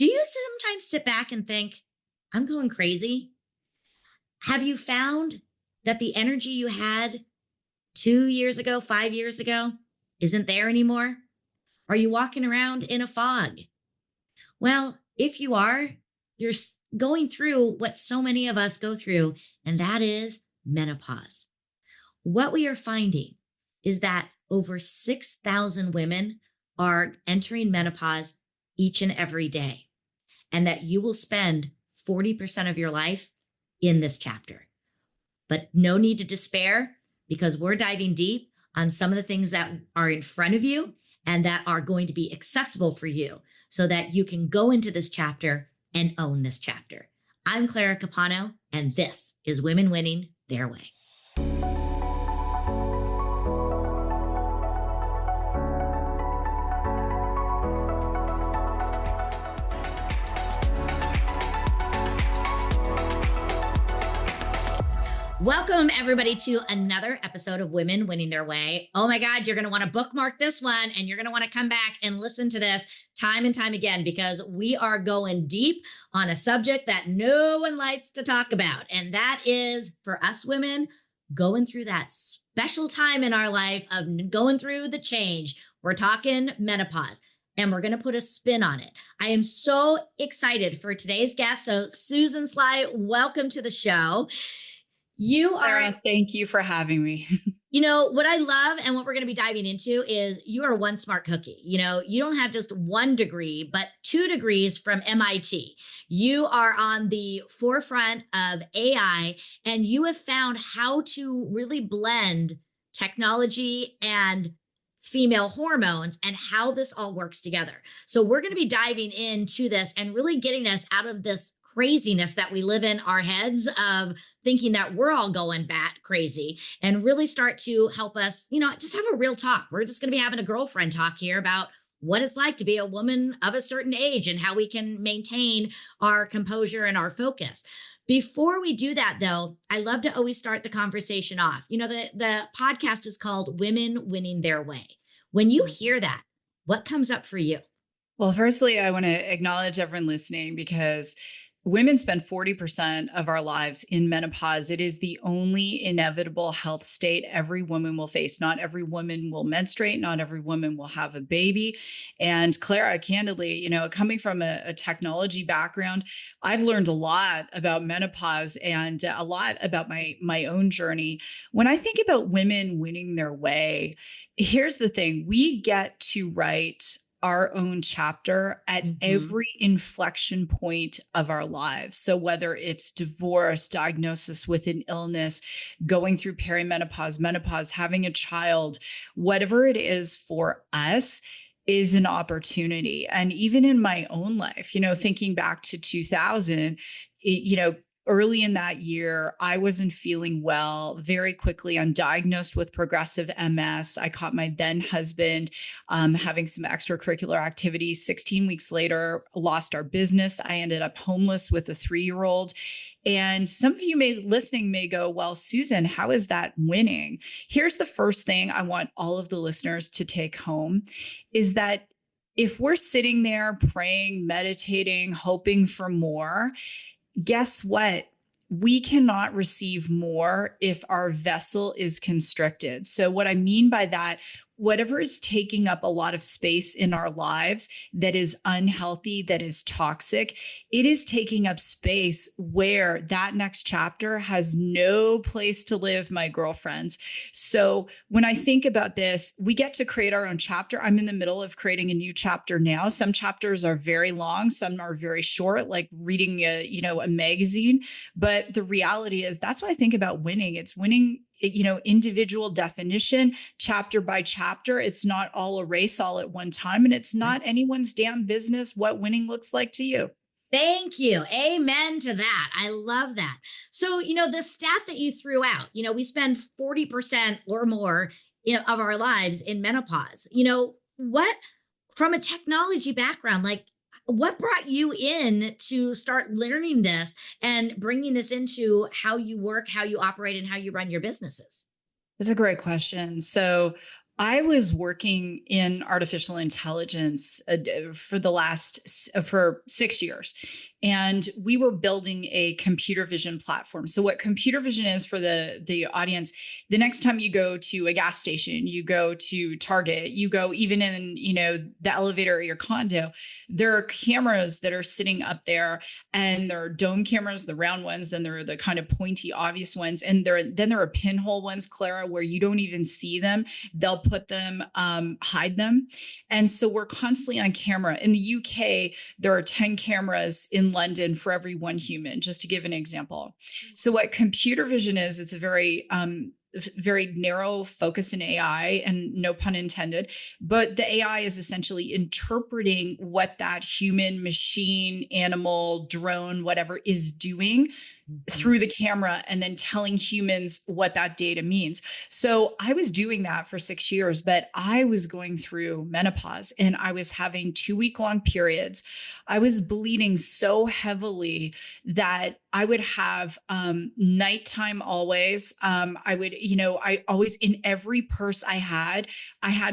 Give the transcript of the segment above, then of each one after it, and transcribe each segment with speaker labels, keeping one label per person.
Speaker 1: Do you sometimes sit back and think, I'm going crazy? Have you found that the energy you had 2 years ago, 5 years ago, isn't there anymore? Are you walking around in a fog? Well, if you are, you're going through what so many of us go through, and that is menopause. What we are finding is that over 6,000 women are entering menopause each and every day, and that you will spend 40% of your life in this chapter. But no need to despair, because we're diving deep on some of the things that are in front of you and that are going to be accessible for you so that you can go into this chapter and own this chapter. I'm Clara Capano, and this is Women Winning Their Way. Welcome, everybody, to another episode of Women Winning Their Way. Oh my God, you're going to want to bookmark this one, and you're going to want to come back and listen to this time and time again, because we are going deep on a subject that no one likes to talk about. And that is, for us women, going through that special time in our life of going through the change. We're talking menopause, and we're going to put a spin on it. I am so excited for today's guest. So Susan Sly, welcome to the show. You are,
Speaker 2: Sarah, thank you for having me.
Speaker 1: You know, what I love and what we're going to be diving into is you are one smart cookie. You know, you don't have just 1 degree, but 2 degrees from MIT. You are on the forefront of AI, and you have found how to really blend technology and female hormones and how this all works together. So we're going to be diving into this and really getting us out of this craziness that we live in our heads of thinking that we're all going bat crazy, and really start to help us, just have a real talk. We're just going to be having a girlfriend talk here about what it's like to be a woman of a certain age and how we can maintain our composure and our focus. Before we do that, though, I love to always start the conversation off. The podcast is called Women Winning Their Way. When you hear that, what comes up for you?
Speaker 2: Well, firstly, I want to acknowledge everyone listening, because women spend 40% of our lives in menopause. It is the only inevitable health state every woman will face. Not every woman will menstruate. Not every woman will have a baby. And Clara, candidly, coming from a technology background, I've learned a lot about menopause and a lot about my own journey. When I think about women winning their way, here's the thing. We get to write our own chapter at every inflection point of our lives. So whether it's divorce, diagnosis with an illness, going through perimenopause, menopause, having a child, whatever it is for us is an opportunity. And even in my own life, thinking back to 2000, early in that year, I wasn't feeling well. Very quickly, I'm diagnosed with progressive MS. I caught my then husband having some extracurricular activities. 16 weeks later, lost our business. I ended up homeless with a 3-year-old. And some of you listening may go, well, Susan, how is that winning? Here's the first thing I want all of the listeners to take home is that if we're sitting there praying, meditating, hoping for more, guess what? We cannot receive more if our vessel is constricted. So what I mean by that, whatever is taking up a lot of space in our lives that is unhealthy, that is toxic, it is taking up space where that next chapter has no place to live, my girlfriends. So when I think about this, we get to create our own chapter. I'm in the middle of creating a new chapter now. Some chapters are very long, some are very short, like reading a magazine. But the reality is, that's what I think about winning. It's winning, individual definition, chapter by chapter. It's not all a race all at one time. And it's not anyone's damn business what winning looks like to you.
Speaker 1: Thank you. Amen to that. I love that. So, the stat that you threw out, we spend 40% or more of our lives in menopause. What, from a technology background, what brought you in to start learning this and bringing this into how you work, how you operate, and how you run your businesses?
Speaker 2: That's a great question. So I was working in artificial intelligence for 6 years, and we were building a computer vision platform. So what computer vision is for the audience, the next time you go to a gas station, you go to Target, you go even in, the elevator at your condo, there are cameras that are sitting up there, and there are dome cameras, the round ones, then there are the kind of pointy obvious ones, and there are pinhole ones, Clara, where you don't even see them. They'll put them, hide them. And so we're constantly on camera. In the UK, there are 10 cameras in London for every one human, just to give an example. So what computer vision is, it's a very narrow focus in AI, and no pun intended, but the AI is essentially interpreting what that human, machine, animal, drone, whatever is doing through the camera, and then telling humans what that data means. So I was doing that for 6 years, but I was going through menopause, and I was having 2-week-long periods. I was bleeding so heavily that I would have nighttime always. I always, in every purse I had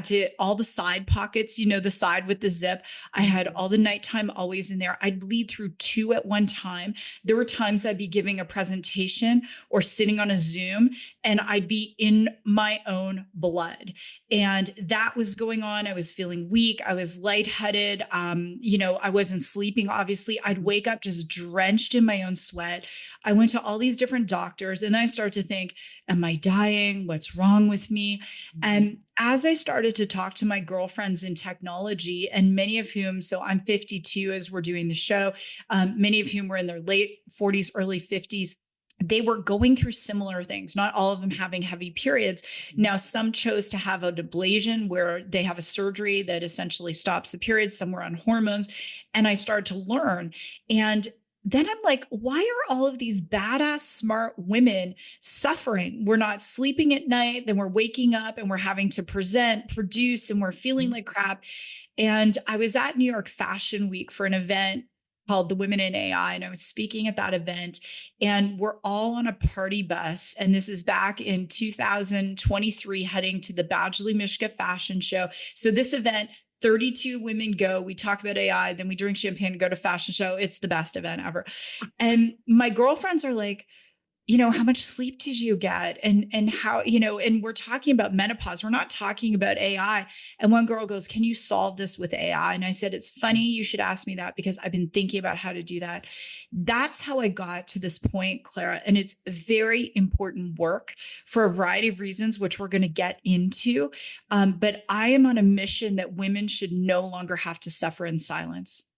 Speaker 2: to, all the side pockets, the side with the zip, I had all the nighttime always in there. I'd bleed through 2 at one time. There were times I'd be giving a presentation or sitting on a Zoom, and I'd be in my own blood. And that was going on. I was feeling weak. I was lightheaded. I wasn't sleeping, obviously. I'd wake up just drenched in my own sweat. I went to all these different doctors, and then I started to think, am I dying? What's wrong with me? And as I started to talk to my girlfriends in technology, and many of whom, so I'm 52 as we're doing the show, many of whom were in their late 40s, early 50s, they were going through similar things, not all of them having heavy periods. Now, some chose to have an ablation where they have a surgery that essentially stops the periods. Some were on hormones. And I started to learn. And then I'm like, why are all of these badass, smart women suffering? We're not sleeping at night, then we're waking up and we're having to present, produce, and we're feeling like crap. And I was at New York Fashion Week for an event called the Women in AI. And I was speaking at that event, and we're all on a party bus. And this is back in 2023, heading to the Badgley, Michigan fashion show. So this event, 32 women go, we talk about AI, then we drink champagne and go to fashion show. It's the best event ever. And my girlfriends are like, how much sleep did you get? And how, and we're talking about menopause. We're not talking about AI. And one girl goes, can you solve this with AI? And I said, it's funny you should ask me that, because I've been thinking about how to do that. That's how I got to this point, Clara. And it's very important work for a variety of reasons, which we're going to get into. But I am on a mission that women should no longer have to suffer in silence.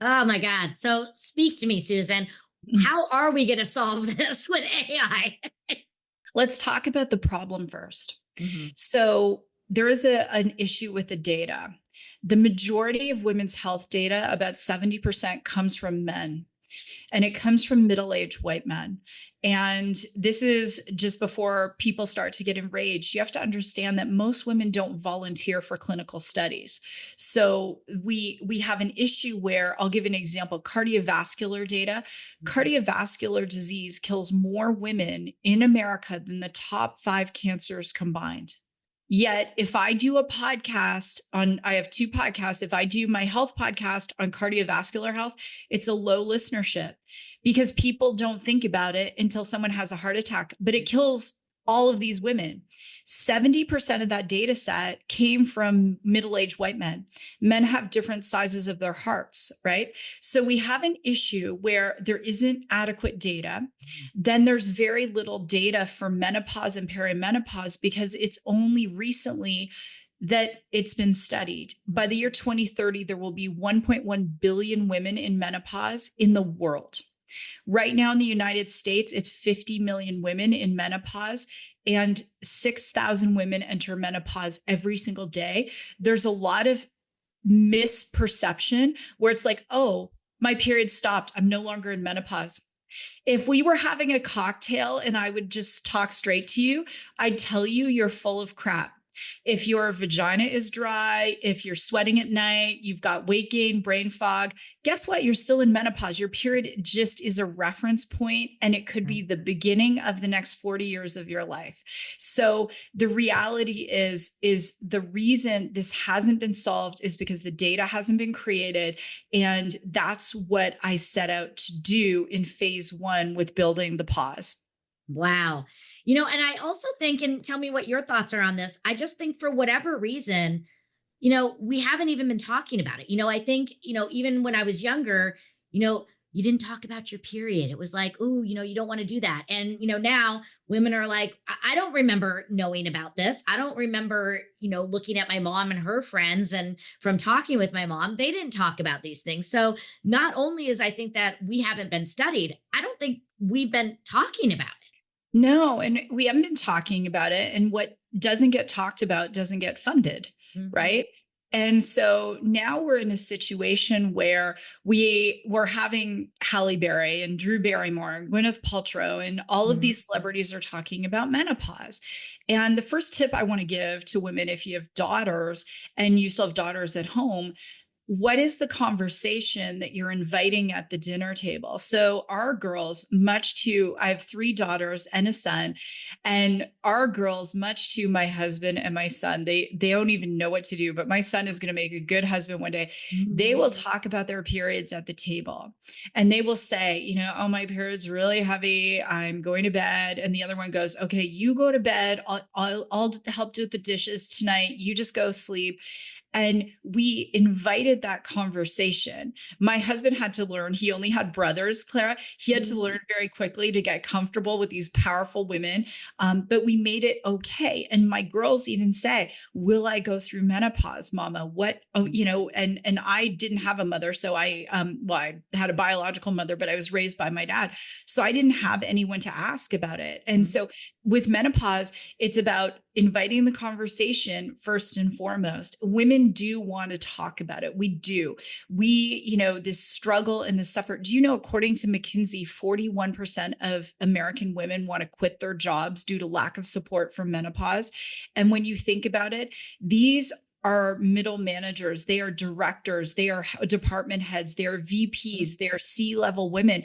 Speaker 1: Oh my God. So speak to me, Susan. How are we going to solve this with AI?
Speaker 2: Let's talk about the problem first.
Speaker 1: Mm-hmm.
Speaker 2: So there is an issue with the data. The majority of women's health data, about 70%, comes from men. And it comes from middle-aged white men. And this is just before people start to get enraged. You have to understand that most women don't volunteer for clinical studies. So we have an issue where, I'll give an example, cardiovascular data. Cardiovascular disease kills more women in America than the top 5 cancers combined. Yet, if I do a podcast I have 2 podcasts. If I do my health podcast on cardiovascular health, it's a low listenership because people don't think about it until someone has a heart attack, but it kills all of these women. 70% of that data set came from middle-aged white men. Men have different sizes of their hearts, right? So we have an issue where there isn't adequate data. Then there's very little data for menopause and perimenopause because it's only recently that it's been studied. By the year 2030, there will be 1.1 billion women in menopause in the world. Right now in the United States, it's 50 million women in menopause, and 6,000 women enter menopause every single day. There's a lot of misperception where it's like, oh, my period stopped. I'm no longer in menopause. If we were having a cocktail and I would just talk straight to you, I'd tell you you're full of crap. If your vagina is dry, if you're sweating at night, you've got weight gain, brain fog, guess what? You're still in menopause. Your period just is a reference point, and it could be the beginning of the next 40 years of your life. So the reality is the reason this hasn't been solved is because the data hasn't been created. And that's what I set out to do in phase one with building the pause.
Speaker 1: Wow. And I also think, and tell me what your thoughts are on this. I just think for whatever reason, we haven't even been talking about it. I think, even when I was younger, you didn't talk about your period. It was like, ooh, you don't want to do that. And, now women are like, I don't remember knowing about this. I don't remember, looking at my mom and her friends, and from talking with my mom, they didn't talk about these things. So not only is I think that we haven't been studied, I don't think we've been talking about it.
Speaker 2: No, and we haven't been talking about it. And what doesn't get talked about doesn't get funded,
Speaker 1: Mhm.
Speaker 2: right? And so now we're in a situation where we're having Halle Berry and Drew Barrymore, Gwyneth Paltrow, and all of
Speaker 1: Mhm.
Speaker 2: these celebrities are talking about menopause. And the first tip I want to give to women, if you have daughters and you still have daughters at home, what is the conversation that you're inviting at the dinner table? So our girls, I have three daughters and a son, and our girls, much to my husband and my son, they don't even know what to do, but my son is going to make a good husband one day. They will
Speaker 1: Mhm.
Speaker 2: talk about their periods at the table, and they will say, oh, my period's really heavy, I'm going to bed. And the other one goes, okay, you go to bed, I'll help do with the dishes tonight, you just go sleep. And we invited that conversation. My husband had to learn, he only had brothers, Clara. He had to learn very quickly to get comfortable with these powerful women. But we made it okay. And my girls even say, will I go through menopause, mama? What, oh, and I didn't have a mother. So I had a biological mother, but I was raised by my dad. So I didn't have anyone to ask about it. And
Speaker 1: Mhm.
Speaker 2: so with menopause, it's about inviting the conversation first and foremost. Women do want to talk about it. We do. This struggle and the suffer. Do you know, according to McKinsey, 41% of American women want to quit their jobs due to lack of support from menopause. And when you think about it, these are middle managers, they are directors, they are department heads, they are VPs, they are C-level women.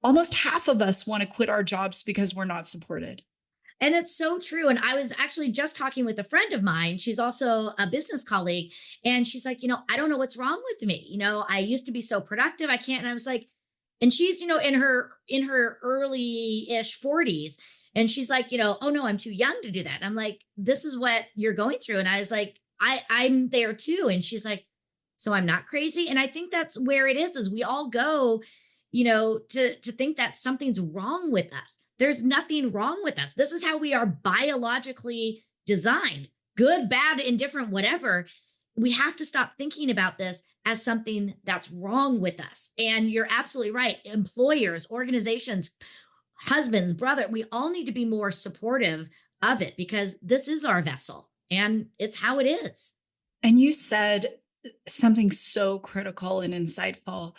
Speaker 2: Almost half of us want to quit our jobs because we're not supported.
Speaker 1: And it's so true. And I was actually just talking with a friend of mine. She's also a business colleague. And she's like, I don't know what's wrong with me. I used to be so productive. I can't. And I was like, and she's, in her early-ish 40s. And she's like, oh no, I'm too young to do that. And I'm like, this is what you're going through. And I was like, I'm there too. And she's like, so I'm not crazy. And I think that's where it is we all go, to think that something's wrong with us. There's nothing wrong with us. This is how we are biologically designed, good, bad, indifferent, whatever. We have to stop thinking about this as something that's wrong with us. And you're absolutely right. Employers, organizations, husbands, brother, we all need to be more supportive of it because this is our vessel and it's how it is.
Speaker 2: And you said something so critical and insightful.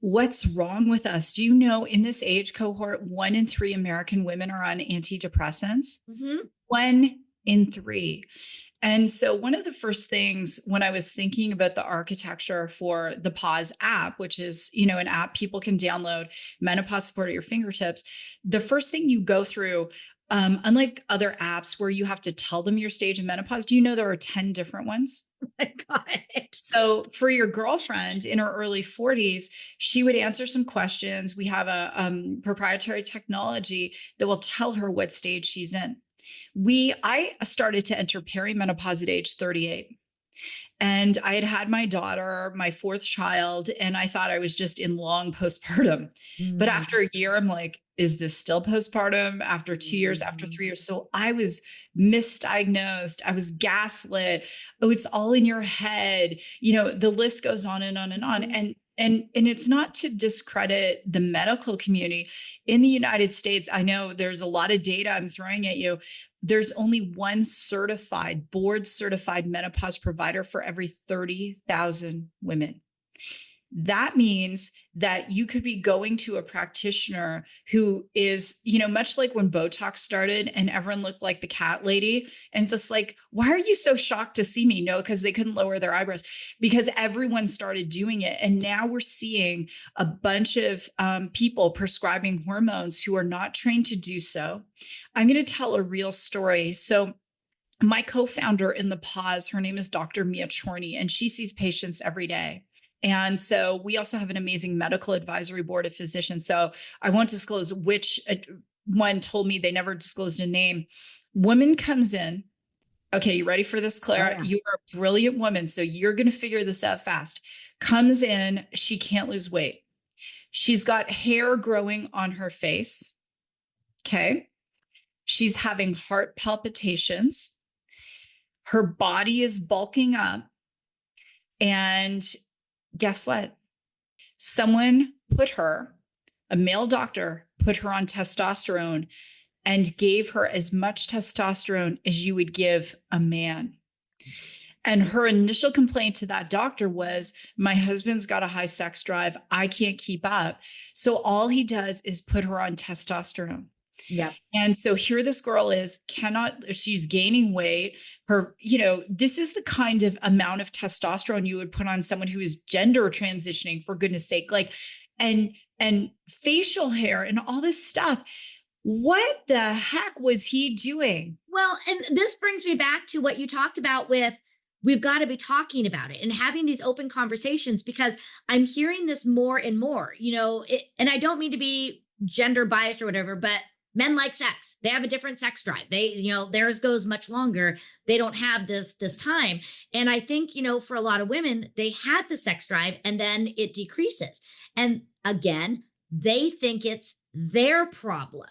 Speaker 2: What's wrong with us? Do you know in this age cohort, 1 in 3 American women are on antidepressants?
Speaker 1: Mhm.
Speaker 2: 1 in 3. And so, one of the first things when I was thinking about the architecture for the Pause app, which is, an app people can download, menopause support at your fingertips, the first thing you go through, unlike other apps where you have to tell them your stage of menopause, do you know there are 10 different ones?
Speaker 1: My God.
Speaker 2: So for your girlfriend in her early 40s, she would answer some questions. We have a proprietary technology that will tell her what stage she's in. I started to enter perimenopause at age 38. And I had had my daughter, my fourth child, and I thought I was just in long postpartum. But
Speaker 1: Mhm.
Speaker 2: after a year, I'm like, is this still postpartum? After 2 years, after 3 years. So I was misdiagnosed. I was gaslit. Oh, it's all in your head. The list goes on and on and on.
Speaker 1: Mhm.
Speaker 2: And it's not to discredit the medical community in the United States. I know there's a lot of data I'm throwing at you. There's only one board certified menopause provider for every 30,000 women. that means that you could be going to a practitioner who is, much like when Botox started and everyone looked like the cat lady and just like, why are you so shocked to see me? No, because they couldn't lower their eyebrows because everyone started doing it. And now we're seeing a bunch of people prescribing hormones who are not trained to do so. I'm going to tell a real story. So my co-founder in the pause, her name is Dr. Mia Chorney, and she sees patients every day. And so we also have an amazing medical advisory board of physicians. So I won't disclose which one told me, they never disclosed a name. Woman comes in. Okay, you ready for this, Claire?
Speaker 1: Oh, yeah.
Speaker 2: You are a brilliant woman, so you're going to figure this out fast. Comes in, she can't lose weight. She's got hair growing on her face. Okay. She's having heart palpitations. Her body is bulking up. And guess what? Someone put her, a male doctor, put her on testosterone and gave her as much testosterone as you would give a man. And her initial complaint to that doctor was, my husband's got a high sex drive. I can't keep up. So all he does is put her on testosterone.
Speaker 1: Yeah.
Speaker 2: And so here this girl is, she's gaining weight. This is the kind of amount of testosterone you would put on someone who is gender transitioning, for goodness sake, and facial hair and all this stuff. What the heck was he doing?
Speaker 1: Well, and this brings me back to what you talked about with, we've got to be talking about it and having these open conversations, because I'm hearing this more and more, and I don't mean to be gender biased or whatever, but men like sex. They have a different sex drive. They, theirs goes much longer. They don't have this time. And I think, for a lot of women, they had the sex drive and then it decreases. And again, they think it's their problem.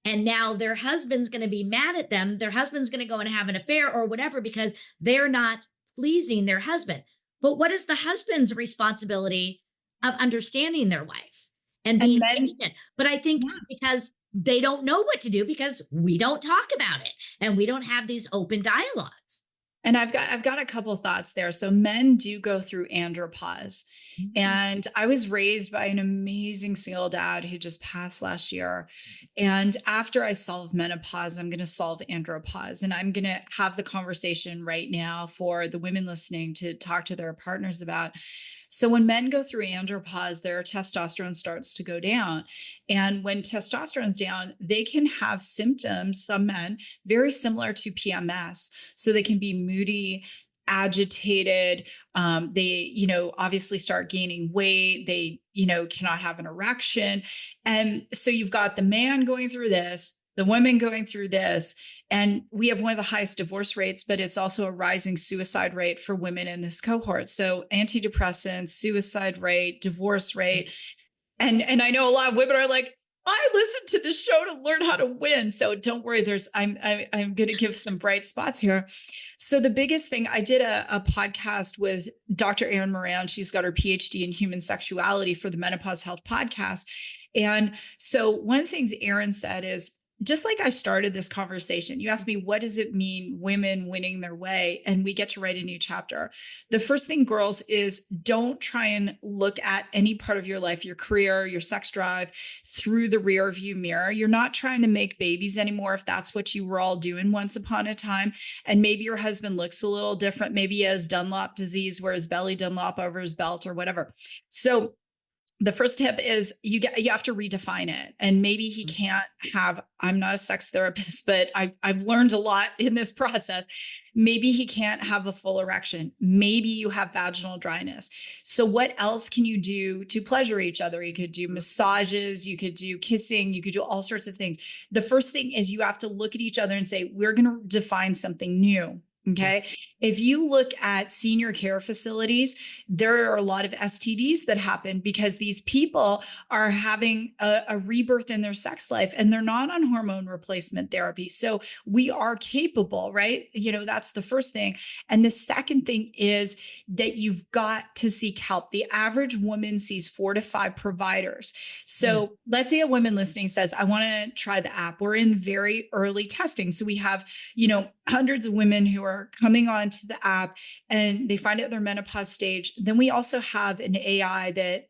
Speaker 1: And now their husband's going to be mad at them. Their husband's going to go and have an affair or whatever because they're not pleasing their husband. But what is the husband's responsibility of understanding their wife and being patient? But I think because they don't know what to do, because we don't talk about it and we don't have these open dialogues.
Speaker 2: And I've got a couple thoughts there. So men do go through andropause. Mm-hmm. And I was raised by an amazing single dad who just passed last year. And after I solve menopause, I'm going to solve andropause. And I'm going to have the conversation right now for the women listening to talk to their partners about. So when men go through andropause, their testosterone starts to go down. And when testosterone's down, they can have symptoms, some men, very similar to PMS. So they can be moody, agitated. They, obviously start gaining weight. They, cannot have an erection. And so you've got the man going through this, the women going through this, and we have one of the highest divorce rates, but it's also a rising suicide rate for women in this cohort. So antidepressants, suicide rate, divorce rate. And I know a lot of women are like, I listened to this show to learn how to win. So don't worry, I'm going to give some bright spots here. So the biggest thing, I did a podcast with Dr. Erin Moran. She's got her PhD in human sexuality for the Menopause Health podcast. And so one of the things Erin said is, just like I started this conversation, you asked me, what does it mean, women winning their way? And we get to write a new chapter. The first thing, girls, is don't try and look at any part of your life, your career, your sex drive through the rear view mirror. You're not trying to make babies anymore if that's what you were all doing once upon a time. And maybe your husband looks a little different. Maybe he has Dunlop disease where his belly Dunlop over his belt or whatever. So the first tip is you have to redefine it. And maybe he can't have, I'm not a sex therapist, but I've learned a lot in this process. Maybe he can't have a full erection. Maybe you have vaginal dryness. So what else can you do to pleasure each other? You could do massages, you could do kissing, you could do all sorts of things. The first thing is you have to look at each other and say, we're going to define something new. Okay. If you look at senior care facilities, there are a lot of STDs that happen because these people are having a rebirth in their sex life and they're not on hormone replacement therapy. So we are capable, right? That's the first thing. And the second thing is that you've got to seek help. The average woman sees 4 to 5 providers. So let's say a woman listening says, I want to try the app. We're in very early testing. So we have, hundreds of women who are entrepreneur coming onto the app and they find out their menopause stage, then we also have an AI that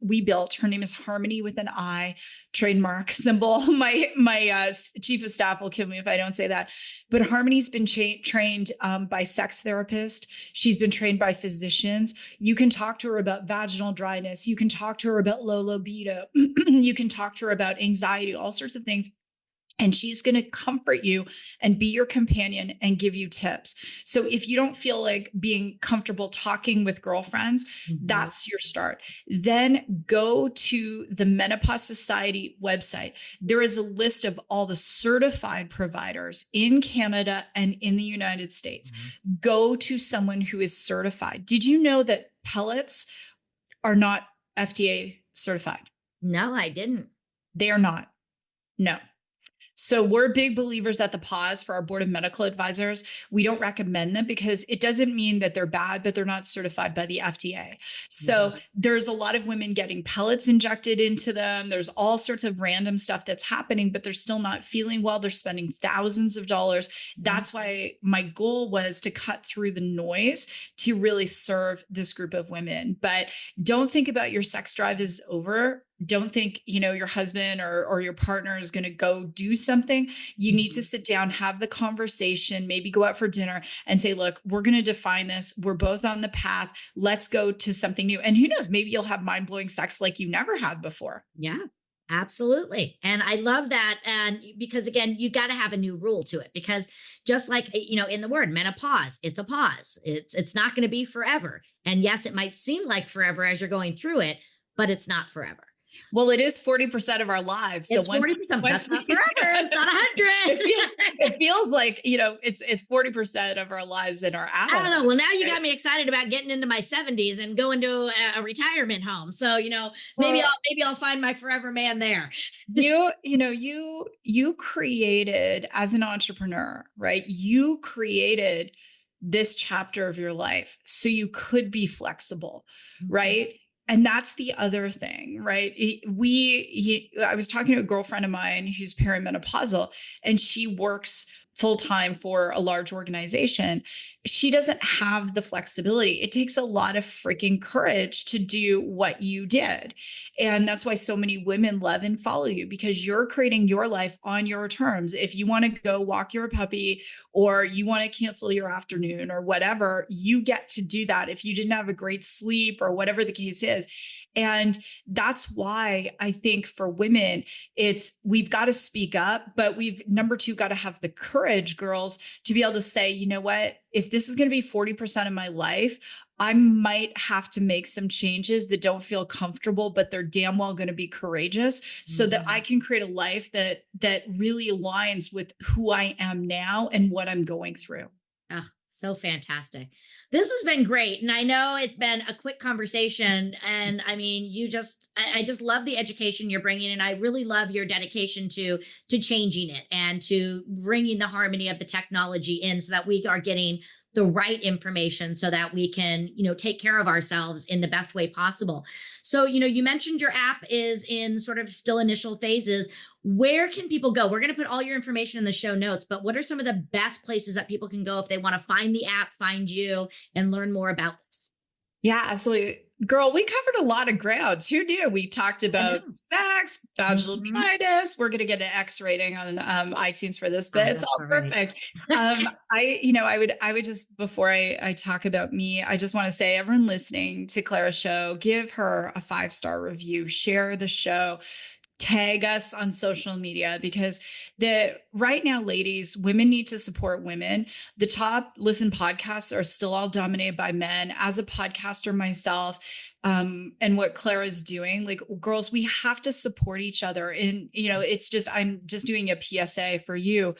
Speaker 2: we built. Her name is Harmony with an I, trademark symbol. My chief of staff will kill me if I don't say that. But Harmony's been trained by sex therapists. She's been trained by physicians. You can talk to her about vaginal dryness. You can talk to her about low libido. You can talk to her about anxiety, all sorts of things. And she's going to comfort you and be your companion and give you tips. So if you don't feel like being comfortable talking with girlfriends, that's your start. Then go to the Menopause Society website. There is a list of all the certified providers in Canada and in the United States. Go to someone who is certified. Did you know that pellets are not FDA certified?
Speaker 1: No, I didn't.
Speaker 2: They are not. No. So we're big believers at the Pause for our board of medical advisors. We don't recommend them because it doesn't mean that they're bad, but they're not certified by the FDA. So there's a lot of women getting pellets injected into them. There's all sorts of random stuff that's happening, but they're still not feeling well. They're spending thousands of dollars. That's why my goal was to cut through the noise to really serve this group of women. But don't think about your sex drive is over. Don't think, your husband or your partner is going to go do something. You need to sit down, have the conversation, maybe go out for dinner and say, look, we're going to define this. We're both on the path. Let's go to something new. And who knows, maybe you'll have mind-blowing sex like you never had before.
Speaker 1: Yeah, absolutely. And I love that. And because again, you got to have a new rule to it, because just like, in the word menopause, it's a pause. It's not going to be forever. And yes, it might seem like forever as you're going through it, but it's not forever.
Speaker 2: Well, it is 40% of our lives.
Speaker 1: It's 40%. That's not forever. It's not 100.
Speaker 2: It feels like, it's 40% of our lives in our adult.
Speaker 1: I don't know. Well, now you got me excited about getting into my 70s and going to a retirement home. So, maybe I'll find my forever man there.
Speaker 2: You created, as an entrepreneur, right? You created this chapter of your life so you could be flexible, right? And that's the other thing, right? I was talking to a girlfriend of mine who's perimenopausal, and she works full-time for a large organization. She doesn't have the flexibility. It takes a lot of freaking courage to do what you did. And that's why so many women love and follow you, because you're creating your life on your terms. If you want to go walk your puppy, or you want to cancel your afternoon or whatever, you get to do that if you didn't have a great sleep or whatever the case is. And that's why I think for women, we've got to speak up, but number two, got to have the courage, girls, to be able to say, you know what, if this is going to be 40% of my life, I might have to make some changes that don't feel comfortable, but they're damn well going to be courageous, so that I can create a life that really aligns with who I am now and what I'm going through.
Speaker 1: Oh, so fantastic. This has been great. And I know it's been a quick conversation. And I mean, I just love the education you're bringing. And I really love your dedication to changing it and to bringing the harmony of the technology in, so that we are getting the right information so that we can, take care of ourselves in the best way possible. So, you mentioned your app is in sort of still initial phases. Where can people go? We're going to put all your information in the show notes, but what are some of the best places that people can go if they want to find the app, find you, and learn more about this?
Speaker 2: Yeah, absolutely. Girl, we covered a lot of grounds. Who knew? We talked about sex, vaginal dryness. We're going to get an X rating on iTunes for this, but it's all perfect. I would just, before I talk about me, I just want to say, everyone listening to Clara's show, give her a 5-star review, share the show, tag us on social media, because right now, ladies, women need to support women. The top listen podcasts are still all dominated by men. As a podcaster myself, and what Clara's doing, like, girls, we have to support each other. And, I'm just doing a PSA for you.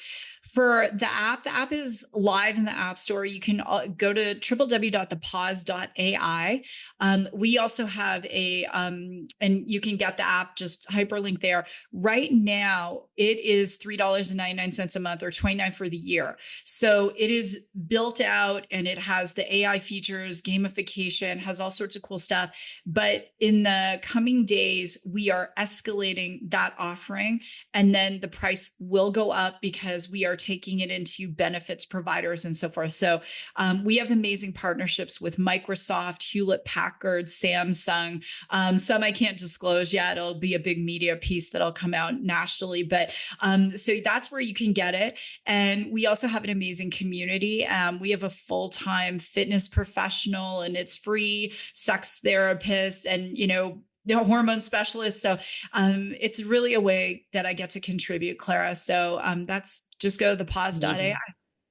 Speaker 2: For the app is live in the App Store. You can go to www.thepause.ai. We also have and you can get the app, just hyperlink there. Right now, it is $3.99 a month, or $29 for the year. So it is built out, and it has the AI features, gamification, has all sorts of cool stuff. stuff. But in the coming days, we are escalating that offering, and then the price will go up because we are taking it into benefits providers and so forth. So we have amazing partnerships with Microsoft, Hewlett Packard, Samsung. Some I can't disclose yet. It'll be a big media piece that'll come out nationally. But so that's where you can get it. And we also have an amazing community. We have a full-time fitness professional, and it's free, sex therapist, and, you know, the hormone specialist. So it's really a way that I get to contribute, Clara. So that's just go to thepause.ai.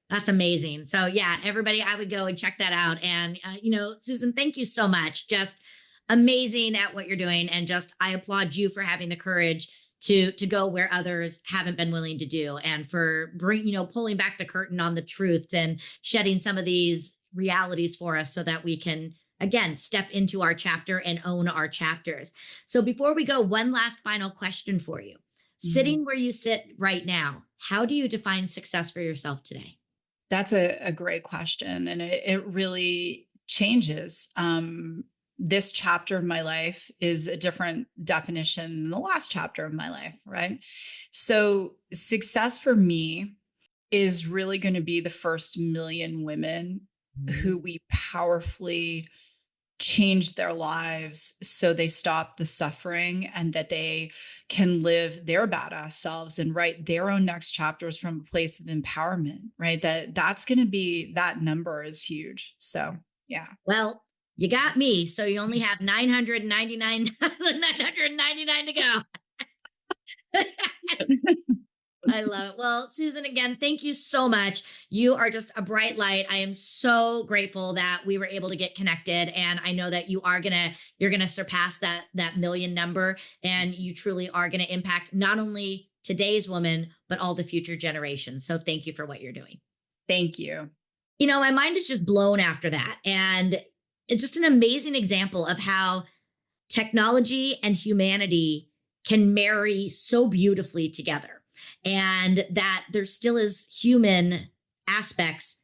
Speaker 1: That's amazing. So yeah, everybody, I would go and check that out. And, you know, Susan, thank you so much. Just amazing at what you're doing. And just, I applaud you for having the courage to go where others haven't been willing to do, and for pulling back the curtain on the truth and shedding some of these realities for us so that we can, again, step into our chapter and own our chapters. So before we go, one last final question for you. Sitting where you sit right now, how do you define success for yourself today?
Speaker 2: That's a great question. And it really changes. This chapter of my life is a different definition than the last chapter of my life, right? So success for me is really going to be the first million women who we powerfully change their lives so they stop the suffering and that they can live their badass selves and write their own next chapters from a place of empowerment, right? That's going to be, that number is huge. So, yeah.
Speaker 1: Well, you got me. So you only have 999,999 to go. I love it. Well, Susan, again, thank you so much. You are just a bright light. I am so grateful that we were able to get connected. And I know that you're going to surpass that million number. And you truly are going to impact not only today's woman, but all the future generations. So thank you for what you're doing.
Speaker 2: Thank you.
Speaker 1: You know, my mind is just blown after that. And it's just an amazing example of how technology and humanity can marry so beautifully together, and that there still is human aspects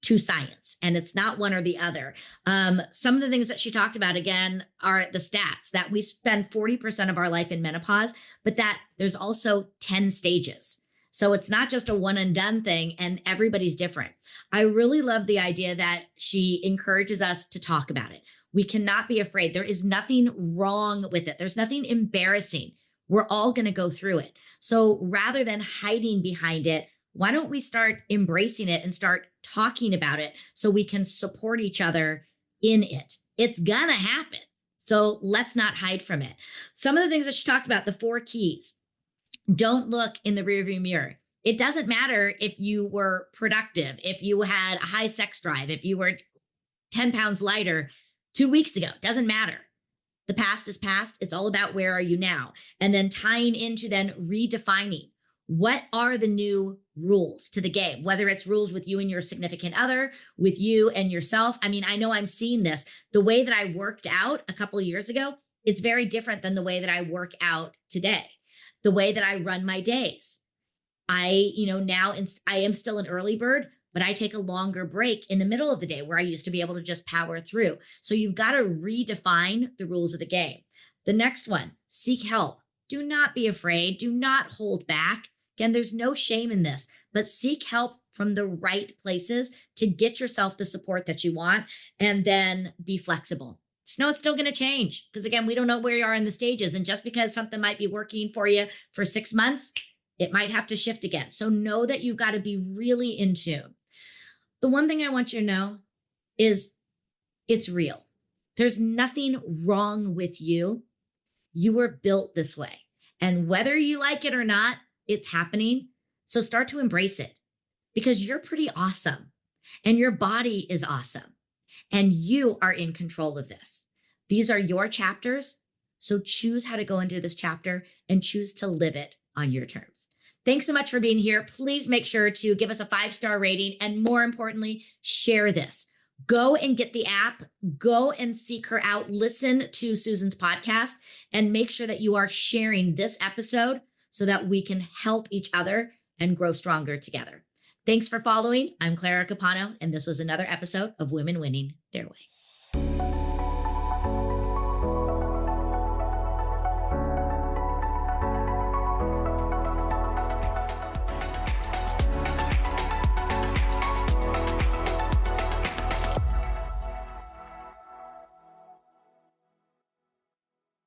Speaker 1: to science, and it's not one or the other. Some of the things that she talked about, again, are the stats that we spend 40% of our life in menopause, but that there's also 10 stages. So it's not just a one and done thing, and everybody's different. I really love the idea that she encourages us to talk about it. We cannot be afraid. There is nothing wrong with it. There's nothing embarrassing. We're all going to go through it. So rather than hiding behind it, why don't we start embracing it and start talking about it so we can support each other in it? It's going to happen. So let's not hide from it. Some of the things that she talked about, the 4 keys. Don't look in the rearview mirror. It doesn't matter if you were productive, if you had a high sex drive, if you were 10 pounds lighter 2 weeks ago. It doesn't matter. The past is past. It's all about where are you now? And then tying into then redefining. What are the new rules to the game? Whether it's rules with you and your significant other, with you and yourself. I mean, I know I'm seeing this. The way that I worked out a couple of years ago, it's very different than the way that I work out today. The way that I run my days. Now I am still an early bird, but I take a longer break in the middle of the day where I used to be able to just power through. So you've got to redefine the rules of the game. The next one, seek help. Do not be afraid. Do not hold back. Again, there's no shame in this, but seek help from the right places to get yourself the support that you want, and then be flexible. Just know it's still going to change because, again, we don't know where you are in the stages. And just because something might be working for you for 6 months, it might have to shift again. So know that you've got to be really in tune. The one thing I want you to know is it's real. There's nothing wrong with you. You were built this way. And whether you like it or not, it's happening. So start to embrace it because you're pretty awesome and your body is awesome. And you are in control of this. These are your chapters. So choose how to go into this chapter and choose to live it on your terms. Thanks so much for being here. Please make sure to give us a 5-star rating. And more importantly, share this. Go and get the app. Go and seek her out. Listen to Susan's podcast and make sure that you are sharing this episode so that we can help each other and grow stronger together. Thanks for following. I'm Clara Capano, and this was another episode of Women Winning Their Way.